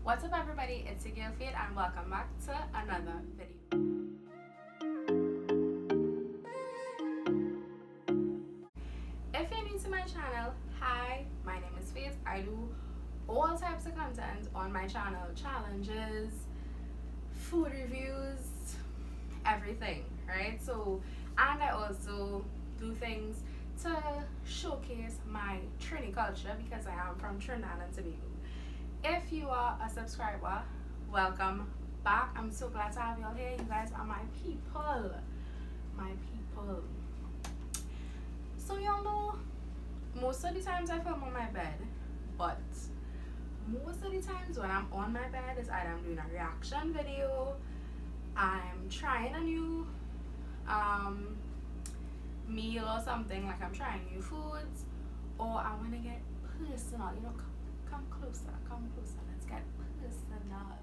What's up everybody, it's your girl Faith and welcome back to another video. If you're new to my channel, hi, my name is Faith. I do all types of content on my channel, challenges, food reviews, everything, right? And I also do things to showcase my Trini culture because I am from Trinidad and Tobago. If you are a subscriber, welcome back. I'm so glad to have you all here. You guys are my people. My people. So y'all know, most of the times I film on my bed, but most of the times when I'm on my bed is either I'm doing a reaction video, I'm trying a new meal or something, like I'm trying new foods, or I want to get personal, you know, come closer, let's get personal.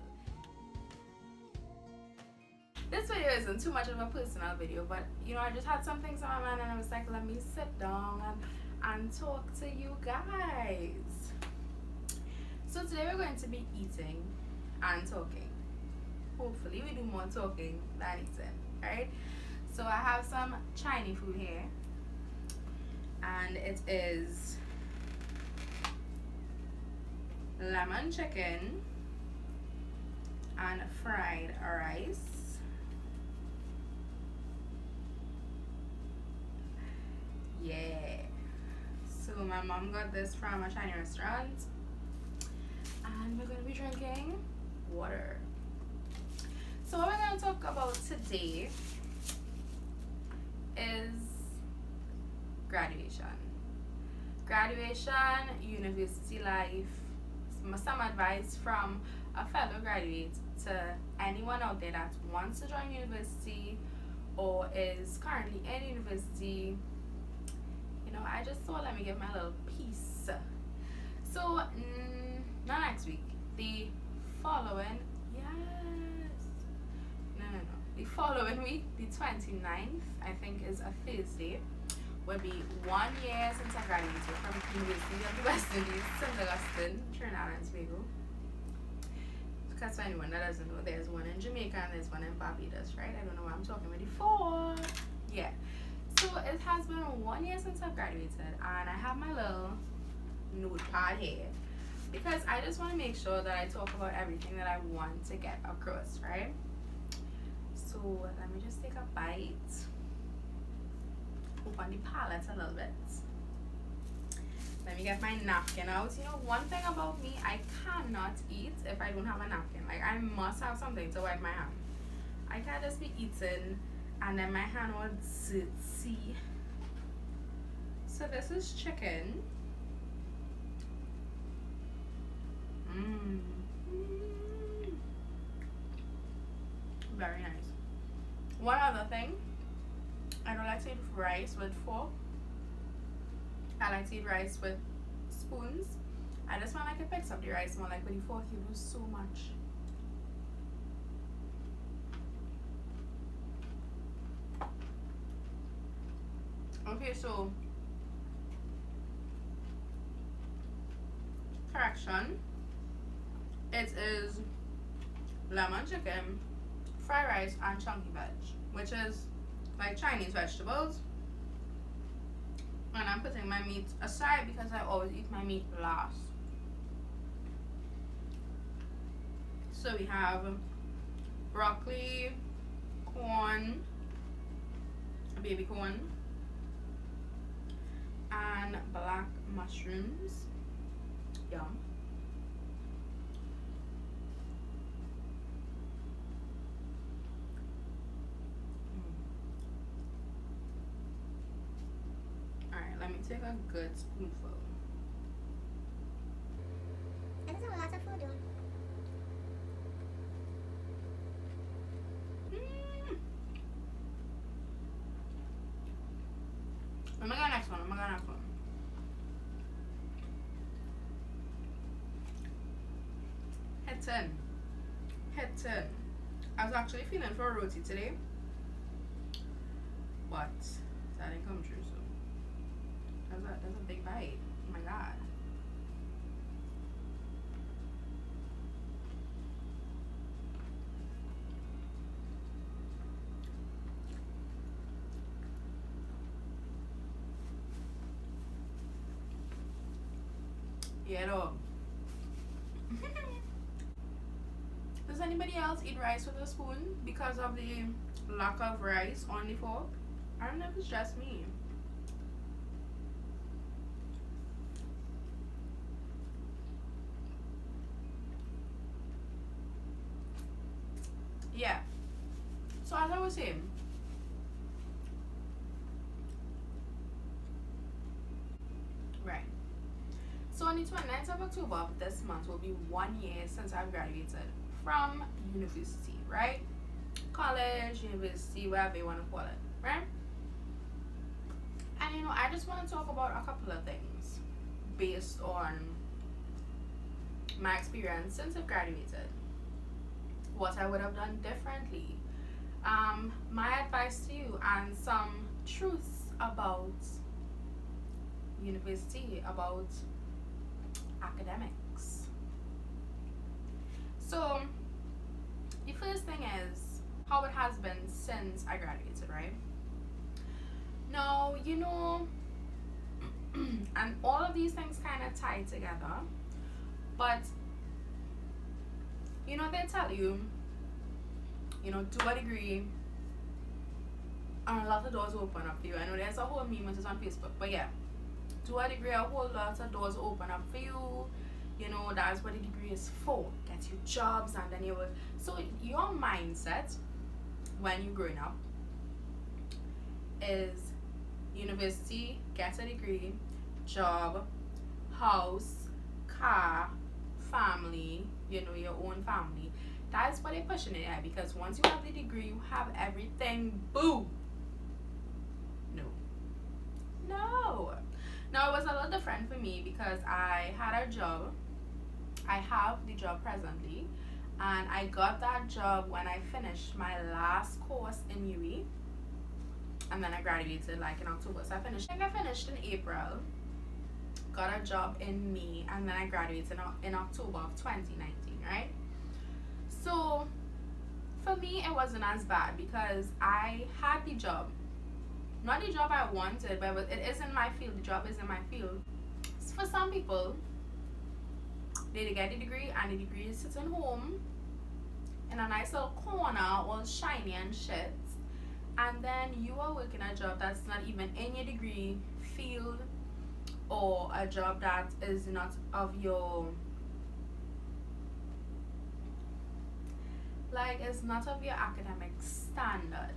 This video isn't too much of a personal video, but you know, I just had some things on my mind and I was like, let me sit down and talk to you guys. So today we're going to be eating and talking. Hopefully we do more talking than eating, right? So I have some Chinese food here, and it is lemon chicken and fried rice. Yeah. So my mom got this from a Chinese restaurant, and we're gonna be drinking water. So what we're gonna talk about today is graduation, university life, some advice from a fellow graduate to anyone out there that wants to join university or is currently in university. You know, I just thought, let me give my little piece. So not next week, the following, the following week, the 29th, I think is a Thursday, will be 1 year since I graduated from University of the West Indies, St. Augustine, Trinidad and Tobago. Because for anyone that doesn't know, there's one in Jamaica and there's one in Barbados, right? I don't know what I'm talking about before. Yeah. So it has been 1 year since I've graduated, and I have my little notepad here because I just want to make sure that I talk about everything that I want to get across, right? So let me just take a bite. Open the palate a little bit. Let me get my napkin out. You know, one thing about me, I cannot eat if I don't have a napkin. Like, I must have something to wipe my hand. I can't just be eating and then my hand would see. So this is chicken. Very nice. One other thing, I don't like to eat rice with fork. I like to eat rice with spoons. I just want like it picks up the rice more, like with the fork you lose so much. Okay, so correction, it is lemon chicken, fried rice, and chunky veg, which is like Chinese vegetables. And I'm putting my meat aside because I always eat my meat last. So we have broccoli, corn, baby corn, and black mushrooms. Yum. Alright, let me take a good spoonful. That is a lot of food though. Let me go next one. Hit 10. I was actually feeling for a roti today, but that didn't come true, so that's a big bite. Oh my god. You know. Does anybody else eat rice with a spoon because of the lack of rice on the fork? I don't know if it's just me. Yeah. So as I was saying, right. So on the 29th of October of this month will be 1 year since I graduated from university, right? College, university, whatever you want to call it, right? And I just want to talk about a couple of things based on my experience since I've graduated. What I would have done differently. My advice to you and some truths about university, about academics. So, the first thing is how it has been since I graduated, right? Now, and all of these things kind of tie together, but they tell you, do a degree, and a lot of doors open up for you. I know there's a whole meme which is on Facebook, but yeah, do a degree, a whole lot of doors open up for you. That's what a degree is for. Get you jobs, and then you will. So your mindset when you're growing up is university, get a degree, job, house, car, family, your own family. That's what they're pushing it at, because once you have the degree, you have everything. Boom. No. Now, it was a little different for me because I had a job. I have the job presently, and I got that job when I finished my last course in UE, and then I graduated like in October. So I think I finished in April, got a job in May, and then I graduated in October of 2019, right? So for me, it wasn't as bad because I had the job. Not the job I wanted, but it is in my field. The job is in my field. For some people, they get the degree, and the degree is sitting home in a nice little corner, all shiny and shit. And then you are working a job that's not even in your degree field, or a job that is not of your, like, it's not of your academic standard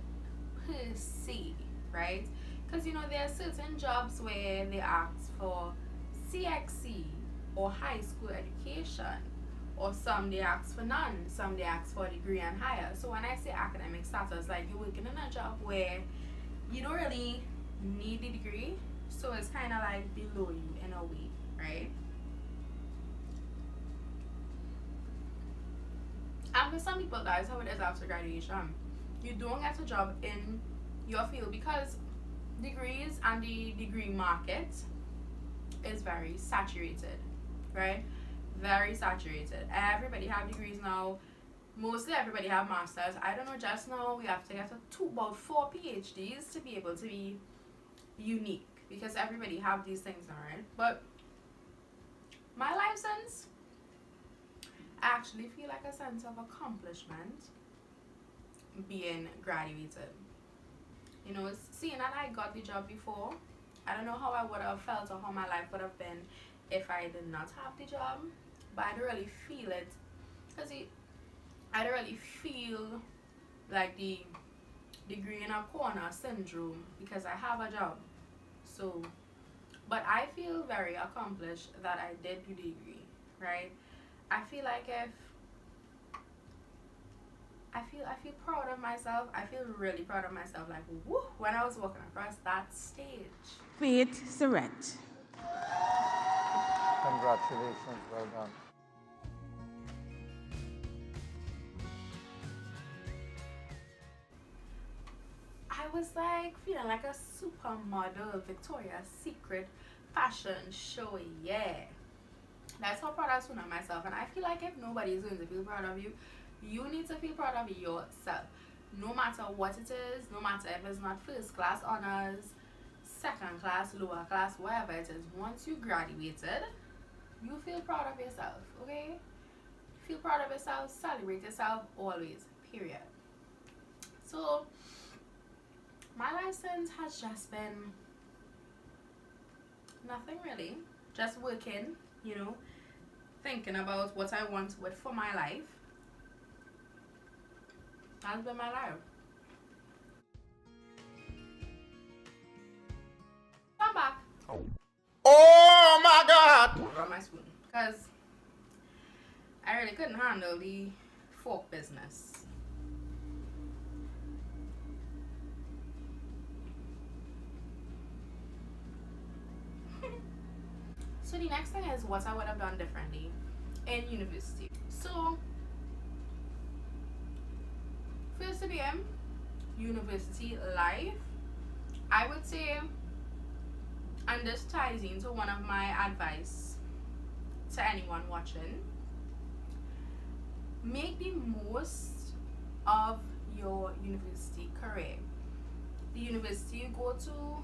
per se, right? Because there are certain jobs where they ask for CXC or high school education, or some they ask for none, some they ask for a degree and higher. So when I say academic status, like, you're working in a job where you don't really need the degree, so it's kind of like below you in a way, right? And for some people, that's how it is after graduation. You don't get a job in your field because degrees and the degree market is very saturated, right? Very saturated. Everybody have degrees now. Mostly everybody have masters. I don't know, just now we have to get about 4 PhDs to be able to be unique, because everybody have these things now, right? But my license, I actually feel like a sense of accomplishment being graduated. Seeing that I got the job before, I don't know how I would have felt or how my life would have been if I did not have the job, but I don't really feel it, because I don't really feel like the degree in a corner syndrome because I have a job. So, but I feel very accomplished that I did the degree, right? I feel like I feel proud of myself. I feel really proud of myself. Like, woo, when I was walking across that stage. Faithyserrette. Congratulations, well done. I was like feeling like a supermodel, Victoria's Secret fashion show, yeah. That's how proud I was feeling of myself, and I feel like if nobody is going to feel proud of you, you need to feel proud of yourself. No matter what it is, no matter if it's not first class honors, second class, lower class, whatever it is, once you graduated, You feel proud of yourself, okay? Feel proud of yourself, celebrate yourself always, period. So, my license has just been nothing really, just working, you know, thinking about what I want with for my life. That's been my life. Come back. Oh my God! Grab my spoon. Because I really couldn't handle the fork business. So the next thing is what I would have done differently in university. So first BM university life, I would say, and this ties into one of my advice to anyone watching, make the most of your university career. The university you go to,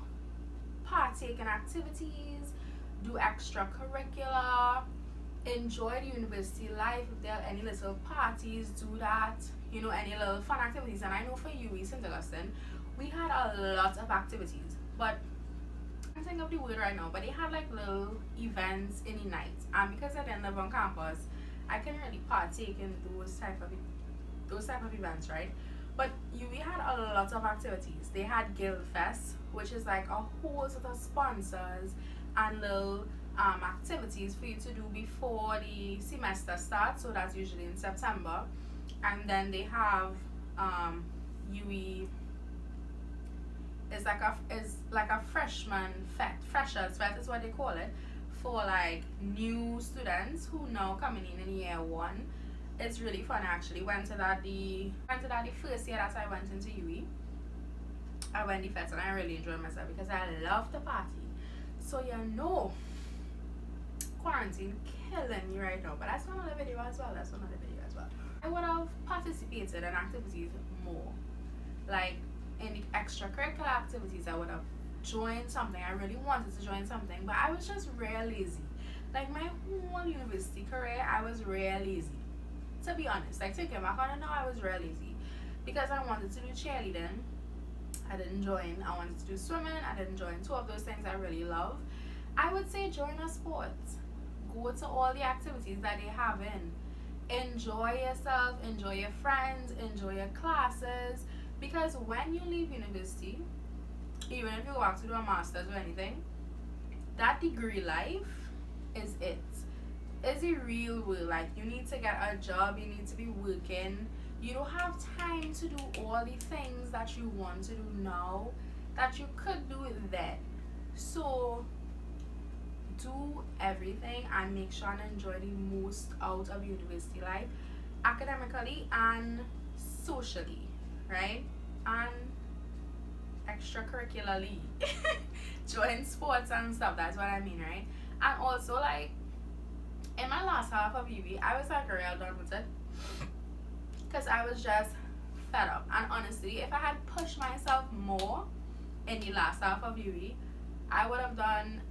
partake in activities, do extracurricular, enjoy the university life. If there are any little parties, do that, you know, any little fun activities. And I know for UWE St. Augustine, we had a lot of activities, but I can't think of the word right now, but they had like little events in the night, and because I didn't live on campus, I couldn't really partake in those type of events, right? But we had a lot of activities. They had Guild Fest, which is like a whole set of sponsors and little activities for you to do before the semester starts. So that's usually in September. And then they have UE is like a freshers fest is what they call it, for like new students who now coming in year one. It's really fun actually. Went to that the first year that I went into UE. I went the fest and I really enjoyed myself because I love the party. So you know, quarantine killing me right now. But that's another video as well. I would have participated in activities more. Like in the extracurricular activities, I would have joined something. I really wanted to join something, but I was just real lazy. Like my whole university career, I was real lazy. To be honest, like thinking back on it now, I was real lazy because I wanted to do cheerleading. I didn't join. I wanted to do swimming. I didn't join. Two of those things I really love. I would say join a sport. Go to all the activities that they have in. Enjoy yourself, enjoy your friends, enjoy your classes. Because when you leave university, even if you go out to do a master's or anything, that degree life is it. It's the real world. Like you need to get a job, you need to be working. You don't have time to do all the things that you want to do now that you could do then. So do everything and make sure and enjoy the most out of university life, academically and socially, right? And extracurricularly. Join sports and stuff, that's what I mean, right? And also, like, in my last half of UV, I was like real done with it because I was just fed up. And honestly, if I had pushed myself more in the last half of UV, I would have done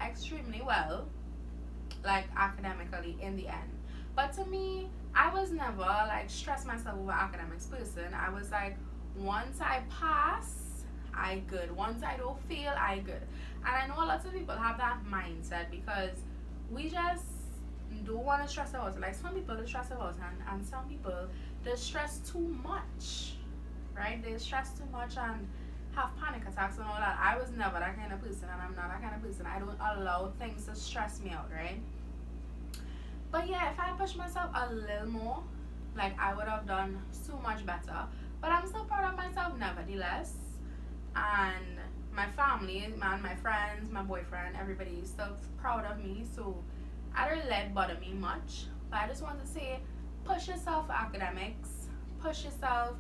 extremely well, like academically in the end. But to me, I was never like stress myself over academics person. I was like, once I pass, I good. Once I don't fail, I good. And I know lots of people have that mindset because we just don't want to stress about it. Like some people they stress about it, and some people they stress too much, right? They stress too much and have panic attacks and all that. I was never that kind of person, and I'm not that kind of person. I don't allow things to stress me out, right? But yeah, if I pushed myself a little more, like I would have done so much better. But I'm still proud of myself nevertheless. And my family, man, my friends, my boyfriend, everybody is still proud of me. So I don't let it bother me much. But I just want to say, push yourself for academics, push yourself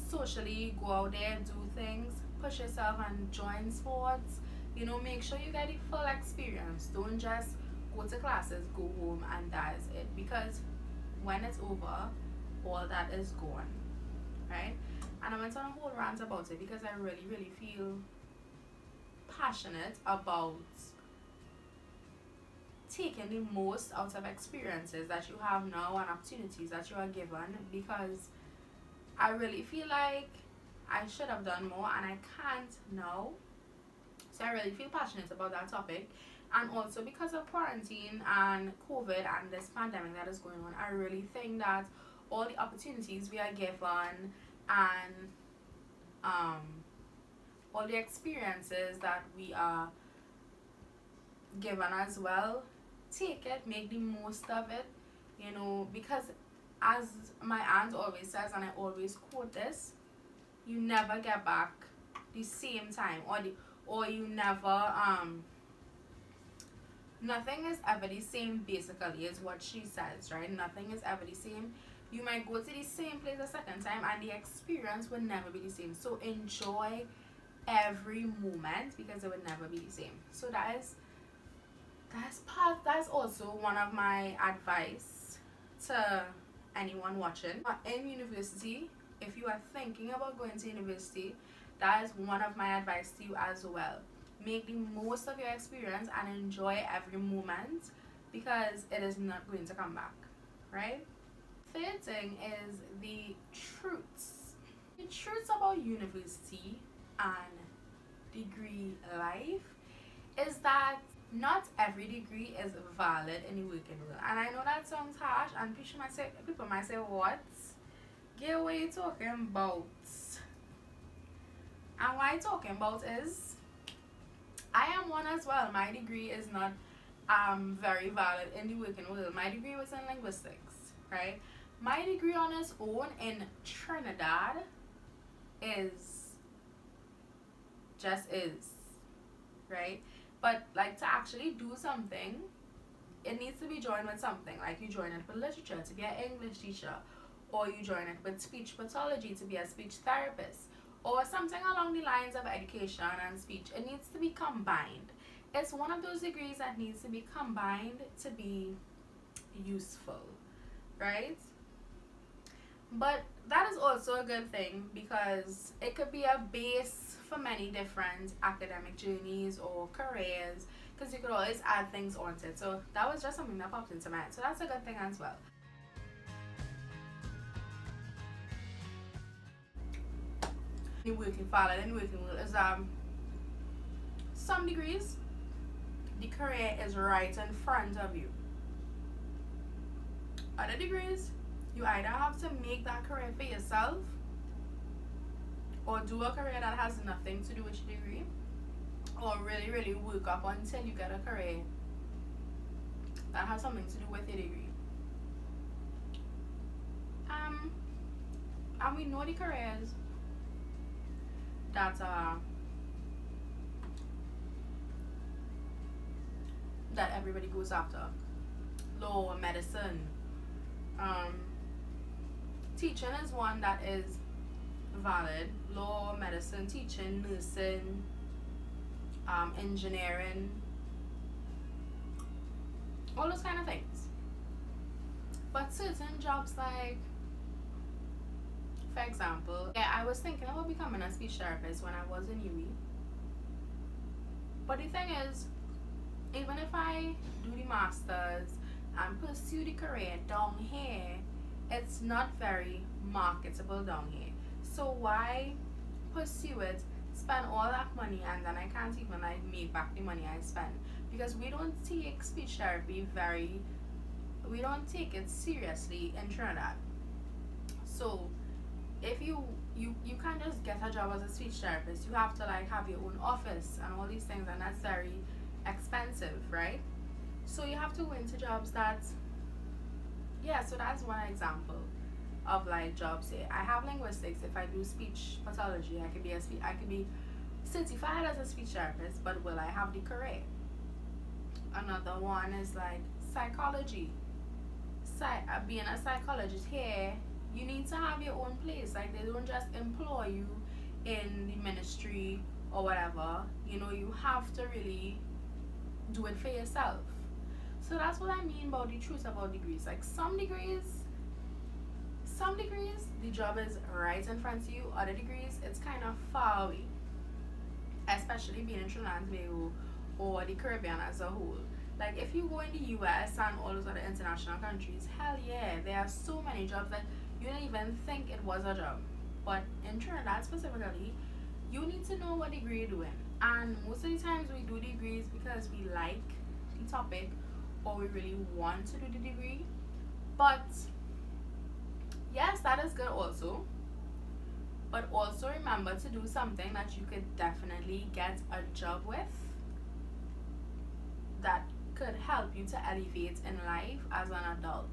socially, go out there, do things, push yourself and join sports. You know, make sure you get the full experience. Don't just go to classes, go home, and that's it. Because when it's over, all that is gone, right? And I went on a whole rant about it because I really, really feel passionate about taking the most out of experiences that you have now and opportunities that you are given, because I really feel like I should have done more and I can't now. So I really feel passionate about that topic. And also because of quarantine and COVID and this pandemic that is going on, I really think that all the opportunities we are given and all the experiences that we are given as well, take it, make the most of it, because as my aunt always says, and I always quote this, you never get back the same time, or you never nothing is ever the same, basically, is what she says, right? Nothing is ever the same. You might go to the same place a second time and the experience will never be the same. So enjoy every moment, because it will never be the same. So that's also one of my advice to anyone watching in university. If you are thinking about going to university, that is one of my advice to you as well. Make the most of your experience and enjoy every moment, because it is not going to come back, right? Third thing is the truths. The truths about university and degree life is that not every degree is valid in the working world. And I know that sounds harsh, and people might say, what? Get what you talking about? And what I'm talking about is, I am one as well. My degree is not very valid in the working world. My degree was in linguistics, right? My degree on its own in Trinidad is, right? But like, to actually do something, it needs to be joined with something. Like, you join it with literature to be an English teacher, or you join it with speech pathology to be a speech therapist, or something along the lines of education and speech. It needs to be combined. It's one of those degrees that needs to be combined to be useful, right? But that is also a good thing, because it could be a base for many different academic journeys or careers, because you could always add things onto it. So that was just something that popped into my head. So that's a good thing as well. The working world is some degrees the career is right in front of you. Other degrees, you either have to make that career for yourself, or do a career that has nothing to do with your degree, or really work up until you get a career that has something to do with your degree. And we know the careers that everybody goes after: law, medicine. Teaching is one that is valid. Law, medicine, teaching, nursing, engineering, all those kind of things. But certain jobs, like, for example, I was thinking about becoming a speech therapist when I was in UE. But the thing is, even if I do the masters and pursue the career down here, it's not very marketable down here. So why pursue it, spend all that money, and then I can't even like make back the money I spend? Because we don't take speech therapy we don't take it seriously in Trinidad. So if you can't just get a job as a speech therapist. You have to like have your own office and all these things, and that's very expensive, right? So you have to go into jobs that, so that's one example of like jobs here. I have linguistics. If I do speech pathology, I could be certified as a speech therapist, but will I have the career? Another one is like psychology. Being a psychologist here, you need to have your own place. Like, they don't just employ you in the ministry or whatever. You have to really do it for yourself. So that's what I mean about the truth about degrees. Like, some degrees the job is right in front of you. Other degrees, it's kind of far away, especially being in Trinidad and Tobago or the Caribbean as a whole. Like if you go in the US and all those other international countries, hell yeah, there are so many jobs that you didn't even think it was a job. But in Trinidad specifically, you need to know what degree you're doing. And most of the times we do degrees because we like the topic or we really want to do the degree. But yes, that is good also. But also remember to do something that you could definitely get a job with, that could help you to elevate in life as an adult.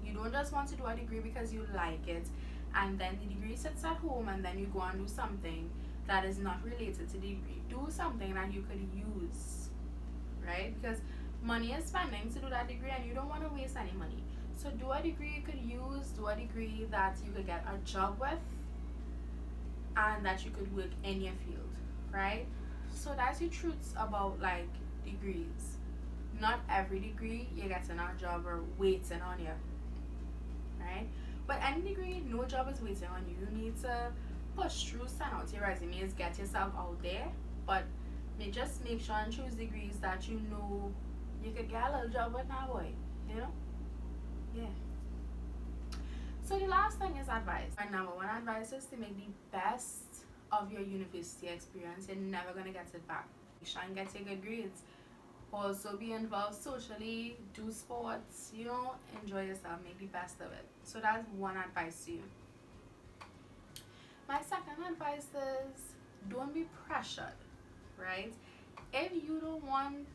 You don't just want to do a degree because you like it and then the degree sits at home and then you go and do something that is not related to the degree. Do something that you could use, right? Because money is spending to do that degree and you don't want to waste any money. So do a degree you could use, do a degree that you could get a job with and that you could work in your field, right? So that's the truths about like degrees. Not every degree you're getting a job or waiting on you, right? But any degree, no job is waiting on you. You need to push through, send out your resumes, get yourself out there, but just make sure and choose degrees that you know you could get a little job with now, boy. You know? Yeah. So the last thing is advice. My number one advice is to make the best of your university experience. You're never gonna get it back. Make sure and get your good grades. Also be involved socially, do sports, you know, enjoy yourself, make the best of it. So that's one advice to you. My second advice is don't be pressured, right? If you don't want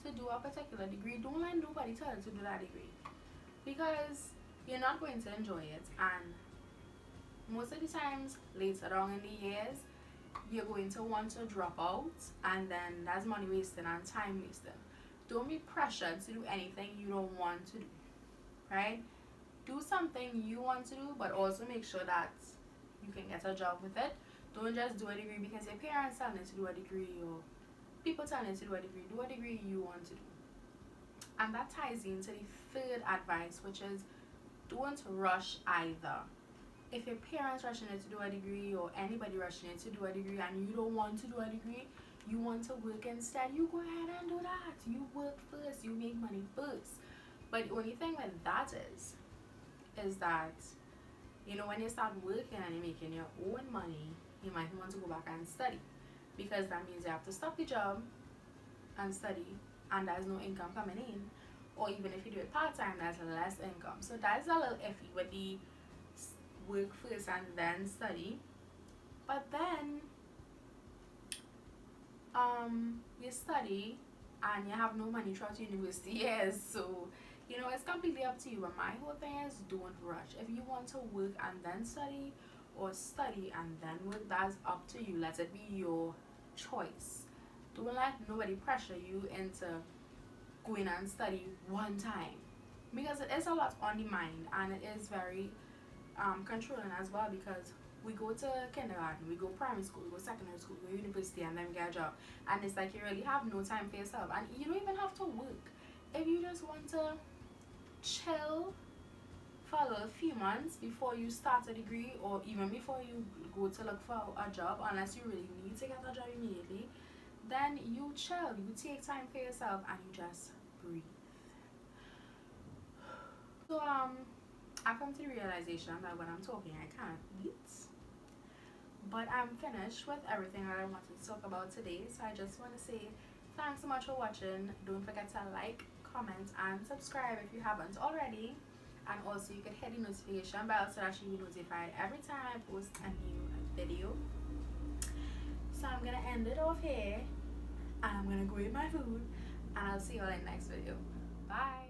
to do a particular degree, don't let nobody tell you to do that degree, because you're not going to enjoy it, and most of the times later on in the years you're going to want to drop out, and then that's money wasted and time wasted. Don't be pressured to do anything you don't want to do, right? Do something you want to do, but also make sure that you can get a job with it. Don't just do a degree because your parents tell you to do a degree or people tell you to do a degree. Do a degree you want to do. And that ties into the third advice, which is don't rush either. If your parents rushing you to do a degree or anybody rushing you to do a degree and you don't want to do a degree, you want to work instead, you go ahead and do that. You work first, you make money first. But the only thing with that is that, you know, when you start working and you're making your own money, you might want to go back and study, because that means you have to stop the job and study and there's no income coming in. Or even if you do it part-time, there's less income. So that's a little iffy with the work first and then study. But then you study and you have no money throughout university years, so you know it's completely up to you. But my whole thing is don't rush. If you want to work and then study, or study and then work, that's up to you. Let it be your choice. Don't let nobody pressure you into going and study one time, because it is a lot on the mind and it is very controlling as well, because we go to kindergarten, we go primary school, we go secondary school, we go university, and then we get a job, and it's like you really have no time for yourself, and you don't even have to work. If you just want to chill for a few months before you start a degree, or even before you go to look for a job, unless you really need to get a job immediately, then you chill, you take time for yourself, and you just breathe. So I come to the realization that when I'm talking I can't eat, but I'm finished with everything that I wanted to talk about today. So I just want to say thanks so much for watching. Don't forget to like, comment, and subscribe if you haven't already, and also you can hit the notification bell so that you'll be notified every time I post a new video. So I'm gonna end it off here, and I'm gonna go eat my food, and I'll see you all in the next video. Bye.